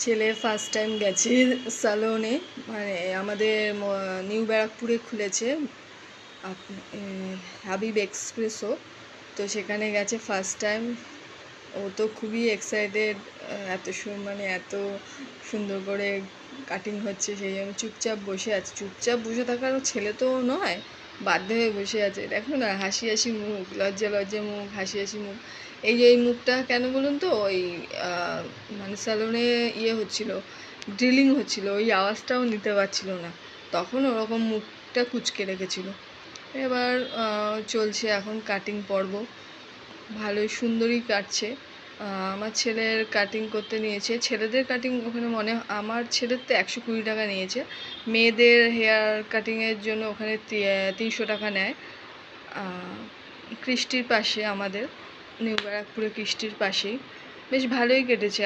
ছেলে first time গেছে স্যালনে, মানে আমাদের নিউ ব্যারাকপুরে খুলেছে হাবিব এক্সপ্রেসও। তো সেখানে গেছে ফার্স্ট টাইম। ও তো খুবই এক্সাইটেড। মানে এত সুন্দর করে কাটিং হচ্ছে, সেই জন্য চুপচাপ বসে আছে। চুপচাপ বসে থাকার ছেলে তো নয়, বাধ্য হয়ে বসে আছে। দেখো না, হাসি হাসি মুখ, লজ্জা লজ্জা মুখ, হাসি হাসি মুখ। এই যে এই মুখটা কেন বলুন তো, ওই মানে স্যালনে হচ্ছিল, ড্রিলিং হচ্ছিল, ওই আওয়াজটাও নিতে পারছিল না, তখন ওরকম মুখটা কুঁচকে রেখেছিল। এবার চলছে এখন কাটিং পর্ব, ভালোই সুন্দরই কাটছে। আমার ছেলের কাটিং করতে নিয়েছে, ছেলেদের কাটিং ওখানে আমার ছেলের তো 120 টাকা নিয়েছে, মেয়েদের হেয়ার কাটিংয়ের জন্য ওখানে 300 টাকা নেয়। কৃষ্টির পাশে, আমাদের নিউ ব্যারাকপুরে কৃষ্টির পাশেই। বেশ ভালোই কেটেছে।